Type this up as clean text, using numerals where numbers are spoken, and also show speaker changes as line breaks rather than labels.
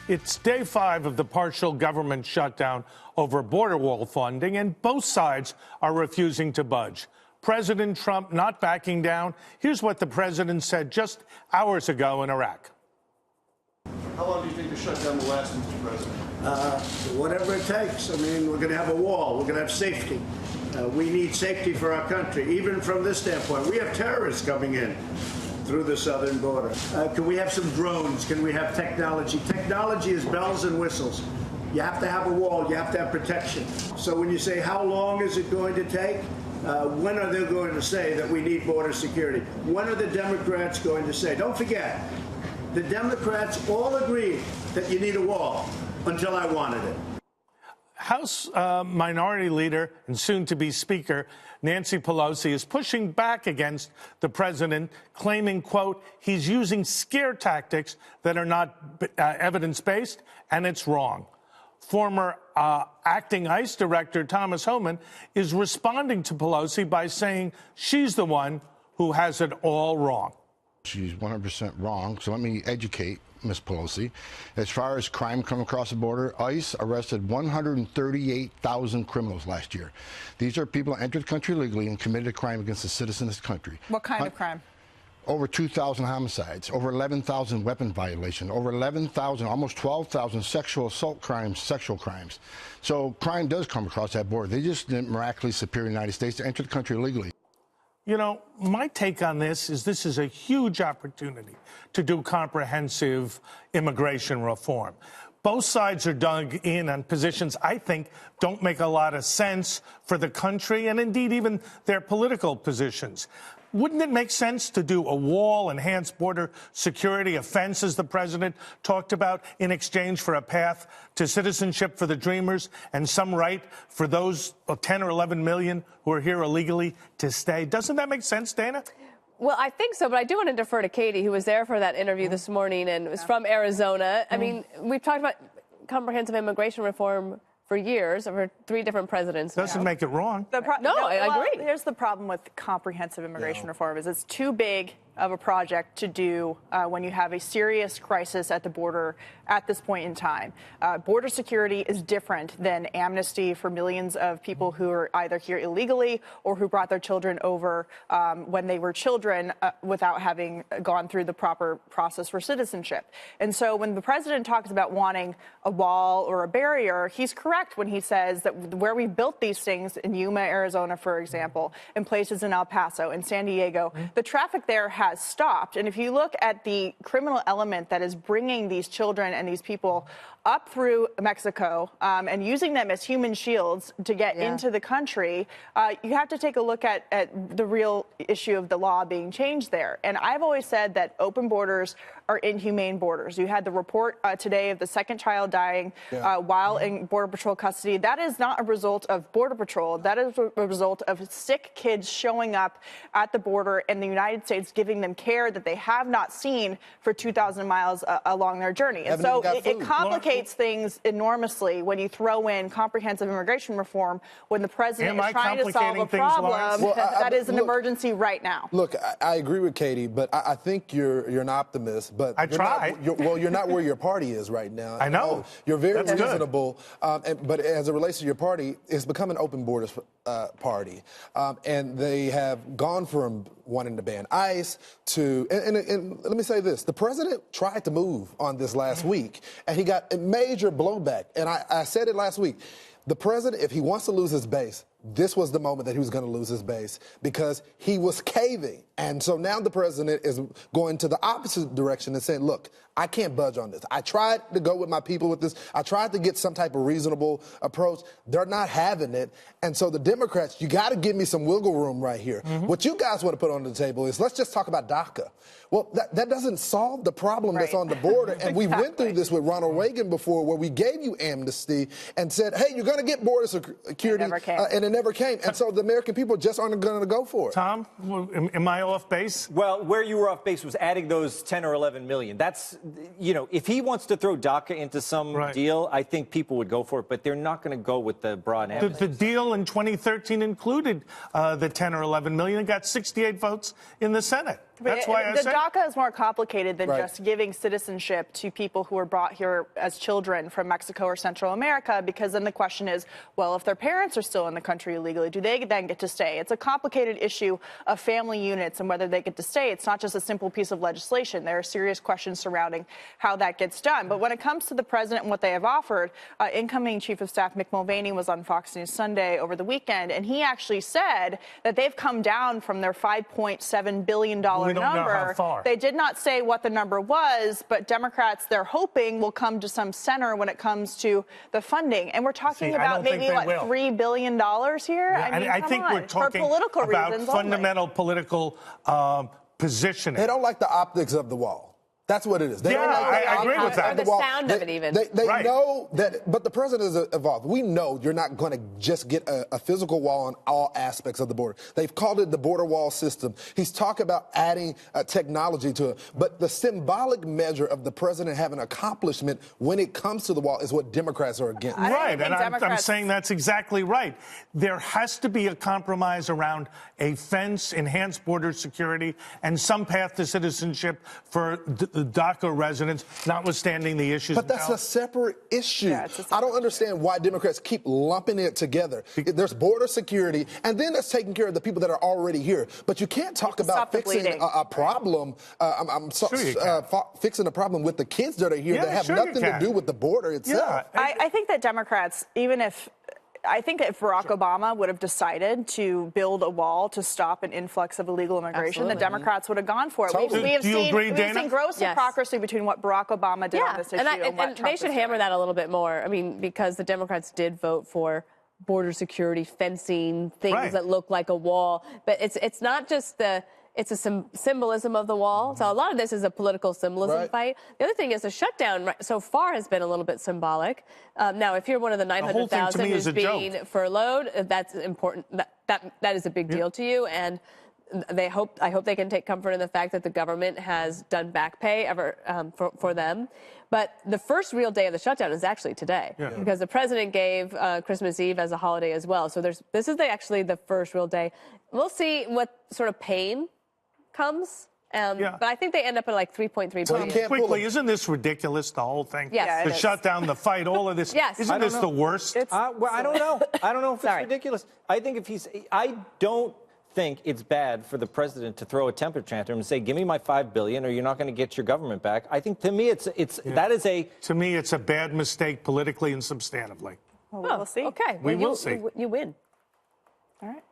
It's day 5 of the partial government shutdown over border wall funding, and both sides are refusing to budge. President Trump not backing down. Here's what the president said just hours ago in Iraq.
How long do you think the shutdown will last, Mr. President?
Whatever it takes. I mean, we're going to have a wall. We're going to have safety. We need safety for our country, even from this standpoint. We have terrorists coming in through the southern border. Can we have some drones? Can we have technology? Technology is bells and whistles. You have to have a wall. You have to have protection. So when you say how long is it going to take, when are they going to say that we need border security? When are the Democrats going to say? Don't forget, the Democrats all agreed that you need a wall until I wanted it.
House Minority Leader and soon-to-be Speaker Nancy Pelosi is pushing back against the president, claiming, quote, he's using scare tactics that are not evidence-based, and it's wrong. Former acting ICE Director Thomas Homan is responding to Pelosi by saying she's the one who has it all wrong.
She's 100% wrong, so let me educate Ms. Pelosi. As far as crime coming across the border, ICE arrested 138,000 criminals last year. These are people who entered the country legally and committed a crime against a citizen of this country.
What kind of crime?
Over 2,000 homicides, over 11,000 weapon violations, over 11,000, almost 12,000 sexual assault crimes, sexual crimes. So crime does come across that border. They just didn't miraculously appear in the United States to enter the country legally.
You know, my take on this is a huge opportunity to do comprehensive immigration reform. Both sides are dug in on positions I think don't make a lot of sense for the country and indeed even their political positions. Wouldn't it make sense to do a wall, enhanced border security, a fence, as the president talked about, in exchange for a path to citizenship for the Dreamers and some right for those 10 or 11 million who are here illegally to stay? Doesn't that make sense, Dana?
Well, I think so, but I do want to defer to Katie, who was there for that interview this morning and was from Arizona. I mean, we've talked about comprehensive immigration reform for years, over 3 different presidents.
Doesn't make it wrong.
I agree.
Here's the problem with comprehensive immigration reform is it's too big of a project to do when you have a serious crisis at the border at this point in time. Border security is different than amnesty for millions of people who are either here illegally or who brought their children over when they were children without having gone through the proper process for citizenship. And so when the president talks about wanting a wall or a barrier, he's correct when he says that where we built these things in Yuma, Arizona, for example, in places in El Paso and San Diego, the traffic there has stopped. And if you look at the criminal element that is bringing these children and these people up through Mexico and using them as human shields to get into the country, you have to take a look at the real issue of the law being changed there. And I've always said that open borders are inhumane borders. You had the report today of the second child dying while in Border Patrol custody. That is not a result of Border Patrol. That is a result of sick kids showing up at the border and the United States giving them care that they have not seen for 2,000 miles along their journey. And so it complicates things enormously when you throw in comprehensive immigration reform when the president is trying to solve a problem that is an emergency right now.
Look, I agree with Katie, but I think you're an optimist. But
I try.
You're not where your party is right now.
I know.
You're very reasonable. But as it relates to your party, it's become an open borders party. And they have gone from wanting to ban ICE to, and let me say this, the president tried to move on this last week, and he got a major blowback. And I said it last week. The president, if he wants to lose his base, this was the moment that he was going to lose his base because he was caving. And so now the president is going to the opposite direction and saying, look, I can't budge on this. I tried to go with my people with this. I tried to get some type of reasonable approach. They're not having it. And so the Democrats, you got to give me some wiggle room right here. What you guys want to put on the table is let's just talk about DACA. Well, that doesn't solve the problem that's on the border. And we went through this with Ronald Reagan before where we gave you amnesty and said, hey, you're going to get border security. And it never came. And so the American people just aren't going to go for it.
Tom, am I off base?
Well, where you were off base was adding those 10 or 11 million. That's, you know, if he wants to throw DACA into some deal, I think people would go for it, but they're not going to go with the broad amnesty.
The deal in 2013 included the 10 or 11 million and got 68 votes in the Senate. That's why I
the
said
DACA is more complicated than
Right.
just giving citizenship to people who were brought here as children from Mexico or Central America, because then the question is, well, if their parents are still in the country illegally, do they then get to stay? It's a complicated issue of family units and whether they get to stay. It's not just a simple piece of legislation. There are serious questions surrounding how that gets done. But when it comes to the president and what they have offered, incoming Chief of Staff Mick Mulvaney was on Fox News Sunday over the weekend, and he actually said that they've come down from their $5.7 billion
We don't
number.
know how far.
They did not say what the number was, but Democrats, they're hoping, will come to some center when it comes to the funding. And we're talking about maybe, what, $3 billion here?
Yeah,
I mean,
I
come
think
on.
we're talking
For political
about
reasons
fundamental political positioning.
They don't like the optics of the wall. That's what it is. They
Yeah,
don't like
I
the
agree
optics
with that.
of the
Or the
wall.
sound of it even.
They
Right.
know that, but the president is evolved. We know you're not going to just get a physical wall on all aspects of the border. They've called it the border wall system. He's talked about adding technology to it. But the symbolic measure of the president having accomplishment when it comes to the wall is what Democrats are against.
Right, and I'm
Democrats-
saying that's exactly right. There has to be a compromise around a fence, enhanced border security, and some path to citizenship for DACA residents, notwithstanding the issues.
But that's a separate issue.
Yeah, it's a separate
I don't understand why Democrats keep lumping it together. There's border security, and then that's taking care of the people that are already here. But you can't talk about
Stop the
fixing
bleeding.
a problem.
Sure you can.
Fixing a problem with the kids that are here
Yeah,
that have
sure you
nothing to
can.
do with the border itself.
Yeah,
I think that Democrats, I think that if Barack Obama would have decided to build a wall to stop an influx of illegal immigration,
Absolutely.
the Democrats would have gone for it.
Totally.
We have
Do you
seen,
agree,
we've
Dana?
seen gross
Yes.
hypocrisy between what Barack Obama did on this issue and what
and
Trump
they should
is
hammer
doing.
that a little bit more. I mean, because the Democrats did vote for border security, fencing, things
Right.
that look like a wall. But it's not just it's a symbolism of the wall. So a lot of this is a political symbolism
Right.
fight. The other thing is the shutdown so far has been a little bit symbolic. Now, if you're one of the
whole thing to
900,000
me is
who's
a
being
joke.
furloughed, that's important. That is a big deal to you. And I hope they can take comfort in the fact that the government has done back pay for them. But the first real day of the shutdown is actually today, because the president gave Christmas Eve as a holiday as well. So this is actually the first real day. We'll see what sort of pain comes. But I think they end up at like 3.3 billion.
can't pull
Quickly,
it.
isn't this ridiculous, the whole thing?
Yes. Yeah,
The
it is.
shutdown, the fight, all of this.
Yes.
Isn't this the worst?
Well, I don't know. I don't know if it's
Sorry.
ridiculous. I think I don't think it's bad for the president to throw a temper tantrum and say, "Give me my $5 billion, or you're not going to get your government back." I think to me, that is a.
To me, it's a bad mistake politically and substantively.
Well, we'll see.
Okay.
We
Well,
will see.
You win.
All right.